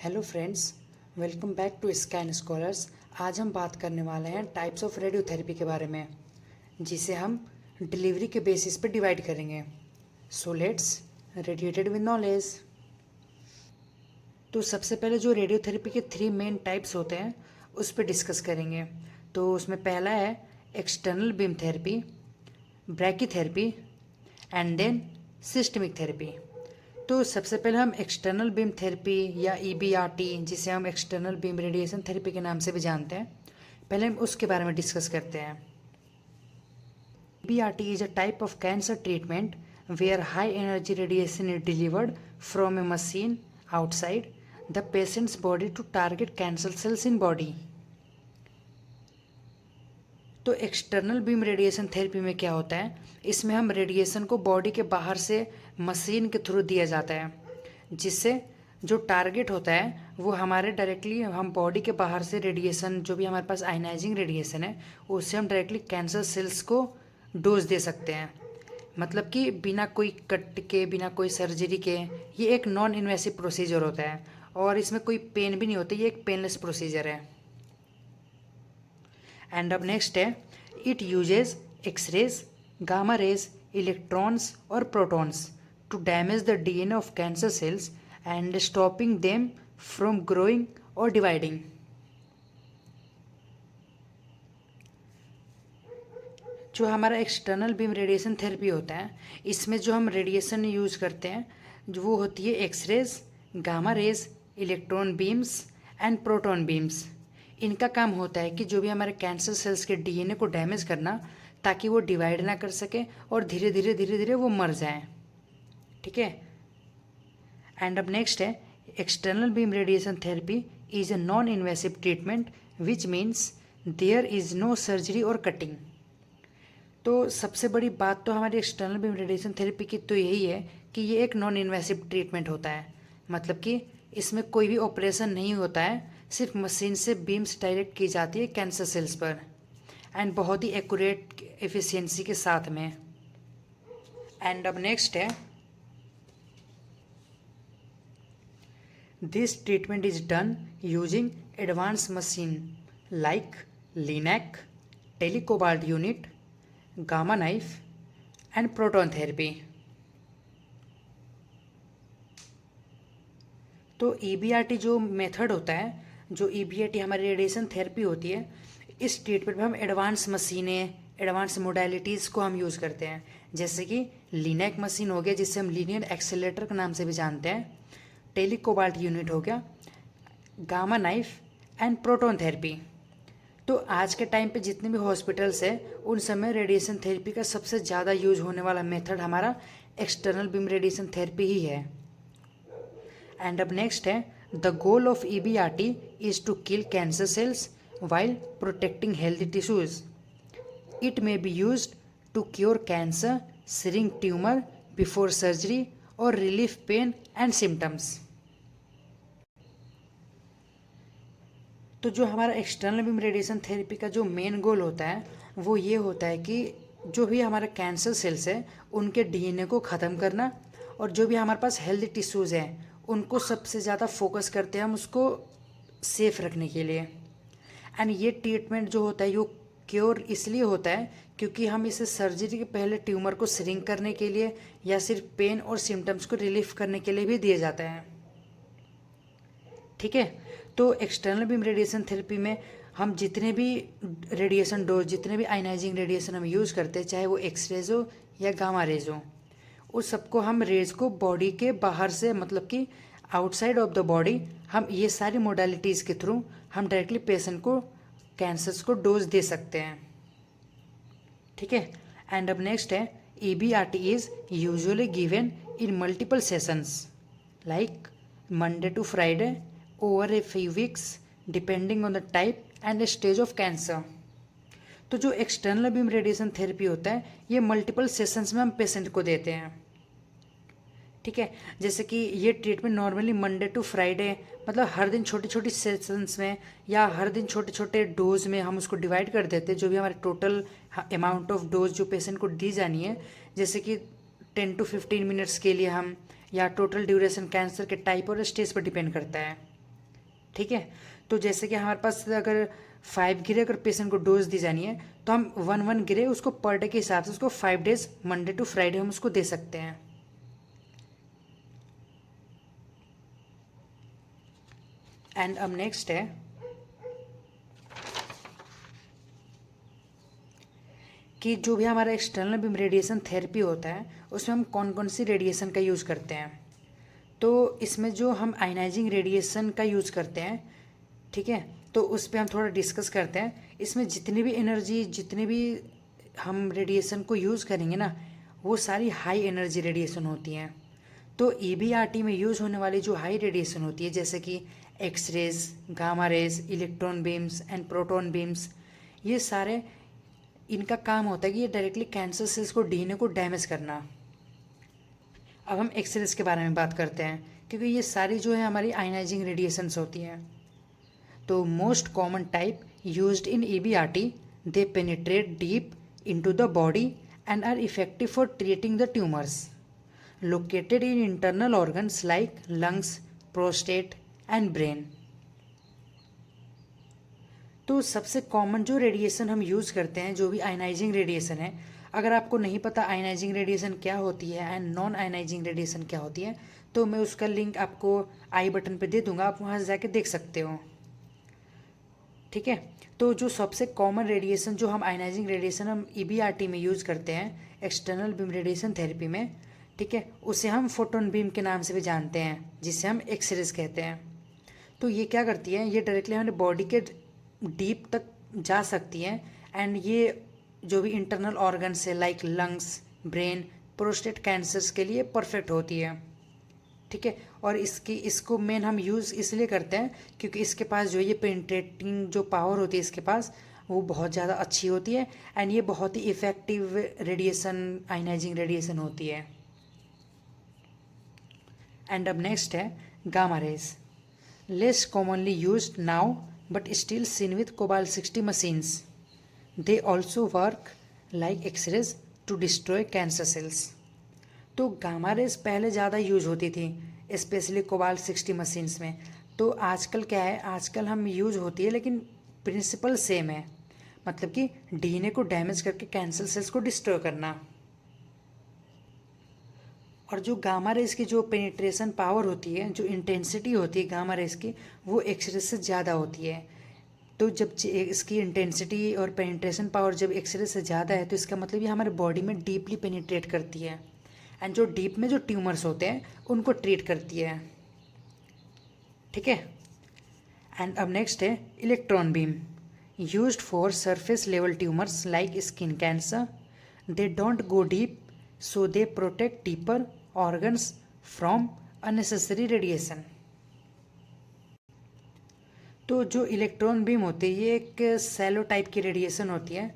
Hello friends, welcome back to Scan Scholars. आज हम बात करने वाले हैं टाइप्स ऑफ रेडियोथेरेपी के बारे में, जिसे हम डिलीवरी के बेसिस पे डिवाइड करेंगे। So let's radiated with knowledge. तो सबसे पहले जो रेडियोथेरेपी के 3 मेन टाइप्स होते हैं उस पर डिस्कस करेंगे। तो उसमें पहला है external beam therapy, brachytherapy and then systemic therapy. तो सबसे पहले हम एक्सटर्नल बीम थेरेपी या EBRT, जिसे हम एक्सटर्नल बीम रेडिएशन थेरेपी के नाम से भी जानते हैं, पहले हम उसके बारे में डिस्कस करते हैं। EBRT is a type of cancer treatment where high energy radiation is delivered from a machine outside the patient's body to target cancer cells in body। तो एक्सटर्नल बीम रेडिएशन थेरेपी में क्या होता है, इसमें हम radiation को body के बाहर से मशीन के थ्रू दिया जाता है, जिससे जो टारगेट होता है वो हमारे डायरेक्टली हम बॉडी के बाहर से रेडिएशन, जो भी हमारे पास आयनाइजिंग रेडिएशन है, उससे हम डायरेक्टली कैंसर सेल्स को डोज दे सकते हैं। मतलब कि बिना कोई कट के, बिना कोई सर्जरी के। ये एक नॉन इन्वेसिव प्रोसीजर होता है और इसमें कोई पेन भी नहीं होती, ये एक पेनलेस प्रोसीजर है। एंड अब नेक्स्ट है, it uses x rays, gamma rays, electrons और protons to damage the DNA of cancer cells and stopping them from growing और डिवाइडिंग। जो हमारा एक्सटर्नल बीम रेडिएशन थेरेपी होता है, इसमें जो हम रेडिएशन यूज करते हैं जो वो होती है X rays, gamma rays, electron beams and proton beams. इनका काम होता है कि जो भी हमारे कैंसर सेल्स के DNA को डैमेज करना, ताकि वो डिवाइड ना कर सके और धीरे धीरे वो मर जाएं। ठीक है। एंड अब नेक्स्ट है, external beam radiation therapy is a non invasive treatment which means there is no surgery और कटिंग। तो सबसे बड़ी बात तो हमारी एक्सटर्नल बीम रेडिएशन थेरेपी की तो यही है कि ये एक नॉन इन्वेसिव ट्रीटमेंट होता है। मतलब कि इसमें कोई भी ऑपरेशन नहीं होता है, सिर्फ मशीन से बीम्स डायरेक्ट की जाती है कैंसर सेल्स पर, एंड बहुत ही एक्यूरेट एफिशिएंसी के साथ में। एंड अब नेक्स्ट है, this treatment is done using advance machine like linac, telecobalt unit, gamma knife and proton therapy. तो EBRT जो मेथड होता है, जो EBRT हमारी रेडिएशन थेरेपी होती है, इस ट्रीटमेंट में हम एडवांस मशीनें, एडवांस मोडालिटीज़ को हम यूज़ करते हैं। जैसे कि लिनैक मशीन हो गया, जिससे हम लीनियर एक्सेलेरेटर के नाम से भी जानते हैं, टेलीकोबाल्ट यूनिट हो गया, gamma knife and proton therapy. तो आज के टाइम पे जितने भी हॉस्पिटल्स हैं, उन सब में रेडिएशन थेरेपी का सबसे ज़्यादा यूज होने वाला मेथड हमारा एक्सटर्नल बीम रेडिएशन थेरेपी ही है। एंड अब नेक्स्ट है, the goal of EBRT is to kill cancer cells while protecting healthy tissues. It may be used to cure cancer, shrink tumour before surgery और relief pain and symptoms. तो जो हमारा external beam radiation therapy का जो main goal होता है वो ये होता है कि जो भी हमारे कैंसर सेल्स है उनके DNA को ख़त्म करना, और जो भी हमारे पास हेल्दी टिश्यूज़ हैं उनको सबसे ज़्यादा फोकस करते हैं हम उसको सेफ रखने के लिए। एंड ये ट्रीटमेंट जो होता है वो क्योर इसलिए होता है क्योंकि हम इसे सर्जरी के पहले ट्यूमर को श्रिंक करने के लिए या सिर्फ पेन और सिम्टम्स को रिलीफ करने के लिए भी दिया जाता है। ठीक है। तो एक्सटर्नल बीम रेडिएशन थेरेपी में हम जितने भी रेडिएशन डोज, जितने भी आयनाइजिंग रेडिएशन हम यूज़ करते हैं, चाहे वो एक्सरेज हो या गामा रेज हो, उस सबको हम रेज को बॉडी के बाहर से, मतलब कि आउटसाइड ऑफ द बॉडी, हम ये सारी मोडालिटीज़ के थ्रू हम डायरेक्टली पेशेंट को, कैंसर्स को डोज दे सकते हैं। ठीक है। एंड अब नेक्स्ट है, EBRT is usually given in multiple sessions like Monday to Friday over a few weeks depending on the type and stage of cancer. तो जो एक्सटर्नल बीम रेडिएशन थेरेपी होता है ये मल्टीपल सेशंस में हम patient को देते हैं। ठीक है। जैसे कि ये treatment normally Monday to Friday, मतलब हर दिन छोटी छोटी सेशंस में या हर दिन छोटे छोटे डोज में हम उसको डिवाइड कर देते हैं, जो भी हमारे टोटल अमाउंट ऑफ डोज जो पेशेंट को दी जानी है, जैसे कि 10 to 15 मिनट्स के लिए हम, या टोटल ड्यूरेशन कैंसर के टाइप और स्टेज पर डिपेंड करता है। ठीक है। तो जैसे कि हमारे पास अगर 5 गिरे अगर पेशेंट को डोज दी जानी है तो हम 1 गिरे उसको पर डे के हिसाब से उसको 5 डेज मंडे टू फ्राइडे हम उसको दे सकते हैं। एंड अब नेक्स्ट है कि जो भी हमारा एक्सटर्नल बीम रेडिएशन थेरेपी होता है उसमें हम कौन कौन सी रेडिएशन का यूज़ करते हैं। तो इसमें जो हम आयनाइजिंग रेडिएशन का यूज़ करते हैं, ठीक है, तो उस पर हम थोड़ा डिस्कस करते हैं। इसमें जितनी भी एनर्जी, जितनी भी हम रेडिएशन को यूज़ करेंगे ना, वो सारी हाई एनर्जी रेडिएशन होती हैं। तो EBRT में यूज़ होने वाली जो हाई रेडिएशन होती है जैसे कि X rays, gamma rays, electron beams and proton beams, ये सारे इनका काम होता है कि ये डायरेक्टली कैंसर सेल्स को डीएनए को डैमेज करना। अब हम एक्सरेज के बारे में बात करते हैं क्योंकि ये सारी जो है हमारी आयनाइजिंग रेडिएशंस होती हैं। तो most common type used in EBRT, they penetrate deep into the body and are effective for treating the tumours located in internal organs like lungs, prostate and brain। तो सबसे कॉमन जो radiation हम use करते हैं, जो भी ionising radiation है, अगर आपको नहीं पता आयनाइजिंग रेडिएशन क्या होती है एंड नॉन आयनाइजिंग रेडिएशन क्या होती है, तो मैं उसका लिंक आपको आई बटन पे दे दूंगा, आप वहाँ से जाके देख सकते हो। ठीक है। तो जो सबसे कॉमन रेडिएशन जो हम आयनाइजिंग रेडिएशन हम EBRT में यूज़ करते हैं, एक्सटर्नल बीम रेडिएशन थेरेपी में, ठीक है, उसे हम फोटोन बीम के नाम से भी जानते हैं, जिसे हम एक्सरेज कहते हैं। तो ये क्या करती है, ये डायरेक्टली हमारे बॉडी के डीप तक जा सकती हैं एंड ये जो भी इंटरनल ऑर्गन्स है like lungs, brain, prostate cancers के लिए परफेक्ट होती है। ठीक है। और इसको मेन हम यूज़ इसलिए करते हैं क्योंकि इसके पास जो ये पेनिट्रेटिंग जो पावर होती है इसके पास, वो बहुत ज़्यादा अच्छी होती है एंड ये बहुत ही इफ़ेक्टिव रेडिएशन, आयनाइजिंग रेडिएशन होती है। एंड अब नेक्स्ट है gamma rays, less commonly used now but still seen with cobalt 60 machines. They also work like X rays to destroy cancer cells. तो गामा रेज पहले ज़्यादा यूज होती थी स्पेशली कोबाल्ट 60 मशीन्स में। तो आजकल क्या है, आजकल हम यूज होती है लेकिन प्रिंसिपल सेम है, मतलब कि डीएनए को डैमेज करके कैंसर सेल्स को डिस्ट्रॉय करना। और जो गामा रेज की जो पेनिट्रेशन पावर होती है, जो इंटेंसिटी होती है गामा रेज की, वो एक्सरे से ज़्यादा होती है। तो जब इसकी इंटेंसिटी और पेनिट्रेशन पावर जब एक्सरे से ज़्यादा है तो इसका मतलब ये हमारे बॉडी में डीपली पेनिट्रेट करती है एंड जो डीप में जो ट्यूमर्स होते हैं उनको ट्रीट करती है। ठीक है। एंड अब नेक्स्ट है electron beam, used for surface level tumours like skin cancer. They don't go deep so they protect deeper organs from unnecessary radiation. तो जो इलेक्ट्रॉन बीम होती है ये एक सैलो टाइप की रेडिएशन होती है।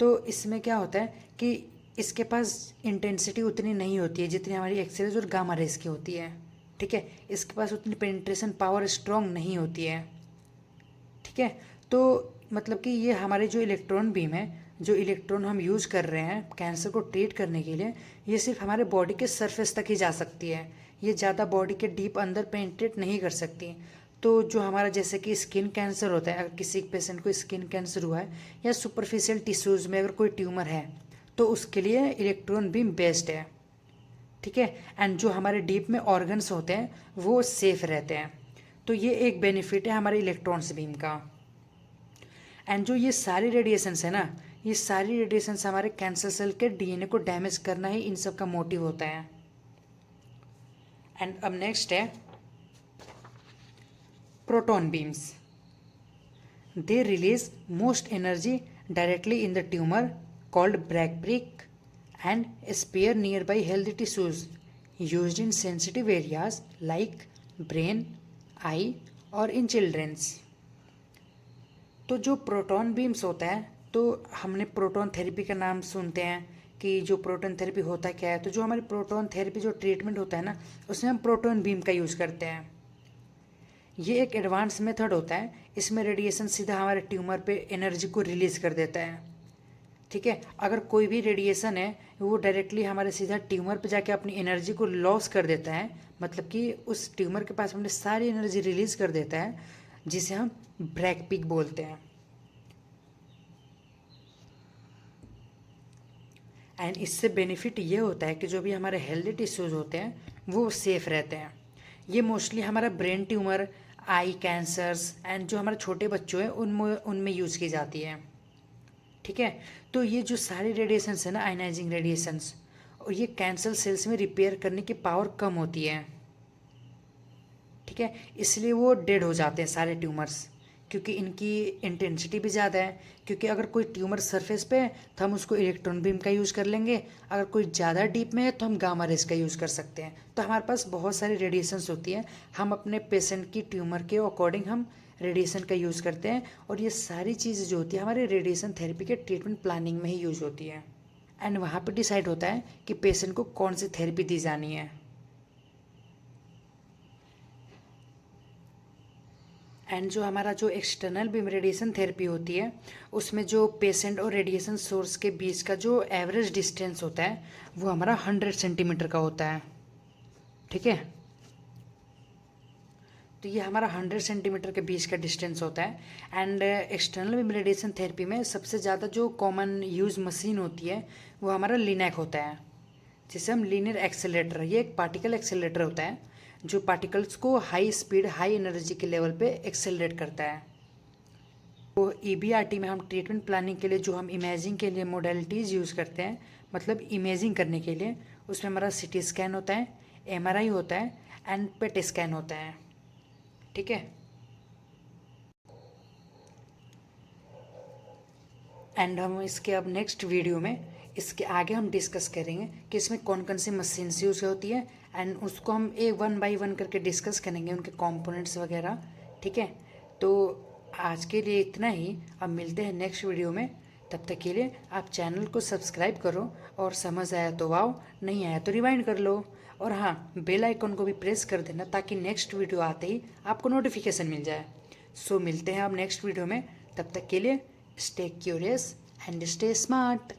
तो इसमें क्या होता है कि इसके पास इंटेंसिटी उतनी नहीं होती है जितनी हमारी एक्सरेज और गामा रेज की होती है। ठीक है। इसके पास उतनी पेनिट्रेशन पावर स्ट्रॉन्ग नहीं होती है। ठीक है। तो मतलब कि ये हमारे जो इलेक्ट्रॉन बीम है, जो इलेक्ट्रॉन हम यूज़ कर रहे हैं कैंसर को ट्रीट करने के लिए, ये सिर्फ हमारे बॉडी के सरफेस तक ही जा सकती है, ये ज़्यादा बॉडी के डीप अंदर पेनिट्रेट नहीं कर सकती। तो जो हमारा जैसे कि स्किन कैंसर होता है, अगर किसी पेशेंट को स्किन कैंसर हुआ है या सुपरफिशियल टिश्यूज़ में अगर कोई ट्यूमर है तो उसके लिए इलेक्ट्रॉन बीम बेस्ट है। ठीक है। एंड जो हमारे डीप में ऑर्गन्स होते हैं वो सेफ रहते हैं। तो ये एक बेनिफिट है हमारे इलेक्ट्रॉन्स बीम का। एंड जो ये सारी रेडिएशंस है ना, ये सारी रेडिएशंस हमारे कैंसर सेल के डीएनए को डैमेज करना ही इन सब का मोटिव होता है। एंड अब नेक्स्ट है proton beams, they release most energy directly in the tumour called bragg prick and spear nearby healthy tissues used in sensitive areas like brain, eye और in children's। तो जो प्रोटॉन बीम्स होता है, तो हमने proton therapy का नाम सुनते हैं कि जो प्रोटॉन थेरेपी होता क्या है। तो जो हमारी प्रोटॉन थेरेपी जो ट्रीटमेंट होता है ना, उसमें हम प्रोटॉन बीम का यूज़ करते हैं। ये एक एडवांस मेथड होता है, इसमें रेडिएशन सीधा हमारे ट्यूमर पे एनर्जी को रिलीज़ कर देता है। ठीक है। अगर कोई भी रेडिएशन है वो डायरेक्टली हमारे सीधा ट्यूमर पे जाके अपनी एनर्जी को लॉस कर देता है, मतलब कि उस ट्यूमर के पास अपनी सारी एनर्जी रिलीज़ कर देता है, जिसे हम ब्रैक पिग बोलते हैं। एंड इससे बेनिफिट ये होता है कि जो भी हमारे हेल्दी टिश्यूज़ होते हैं वो सेफ़ रहते हैं। ये मोस्टली हमारा brain tumour, I cancers and जो हमारे छोटे बच्चों हैं उनमें यूज़ की जाती है। ठीक है, तो ये जो सारी रेडिएशंस है ना, आयनाइजिंग रेडिएशंस, और ये कैंसर सेल्स में रिपेयर करने की पावर कम होती है। ठीक है, इसलिए वो डेड हो जाते हैं सारे ट्यूमर्स, क्योंकि इनकी इंटेंसिटी भी ज़्यादा है। क्योंकि अगर कोई ट्यूमर सरफेस पे है तो हम उसको इलेक्ट्रॉन बीम का यूज़ कर लेंगे, अगर कोई ज़्यादा डीप में है तो हम गामा रेज का यूज़ कर सकते हैं। तो हमारे पास बहुत सारी रेडिएशंस होती हैं, हम अपने पेशेंट की ट्यूमर के अकॉर्डिंग हम रेडिएशन का यूज़ करते हैं, और ये सारी चीज़ जो होती है हमारे रेडिएशन थेरेपी के ट्रीटमेंट प्लानिंग में ही यूज़ होती है। एंड वहाँ पे डिसाइड होता है कि पेशेंट को कौन सी थेरेपी दी जानी है। एंड जो हमारा जो एक्सटर्नल बीम रेडिएशन थेरेपी होती है उसमें जो पेशेंट और रेडिएशन सोर्स के बीच का जो एवरेज डिस्टेंस होता है वो हमारा 100 सेंटीमीटर का होता है। ठीक है, तो ये हमारा 100 सेंटीमीटर के बीच का डिस्टेंस होता है। And external beam radiation therapy में सबसे ज़्यादा जो कॉमन यूज़ मशीन होती है वो हमारा लिनैक होता है, जिसे हम लीनियर एक्सेलेरेटर, ये एक पार्टिकल एक्सेलेरेटर होता है जो पार्टिकल्स को हाई स्पीड हाई एनर्जी के लेवल पे एक्सेलरेट करता है। तो EBRT में हम ट्रीटमेंट प्लानिंग के लिए जो हम इमेजिंग के लिए मोडेलिटीज़ यूज़ करते हैं, मतलब इमेजिंग करने के लिए, उसमें हमारा CT स्कैन होता है, MRI होता है एंड PET स्कैन होता है। ठीक है, एंड हम इसके अब नेक्स्ट वीडियो में इसके आगे हम डिस्कस करेंगे कि इसमें कौन कौन सी मशीन्स यूज़ होती है, एंड उसको हम वन बाय वन करके डिस्कस करेंगे, उनके कंपोनेंट्स वगैरह। ठीक है, तो आज के लिए इतना ही, अब मिलते हैं नेक्स्ट वीडियो में। तब तक के लिए आप चैनल को सब्सक्राइब करो, और समझ आया तो वाओ, नहीं आया तो रिवाइंड कर लो, और हाँ, बेल आइकन को भी प्रेस कर देना ताकि नेक्स्ट वीडियो आते ही आपको नोटिफिकेशन मिल जाए। सो मिलते हैं अब नेक्स्ट वीडियो में, तब तक के लिए stay curious and stay smart.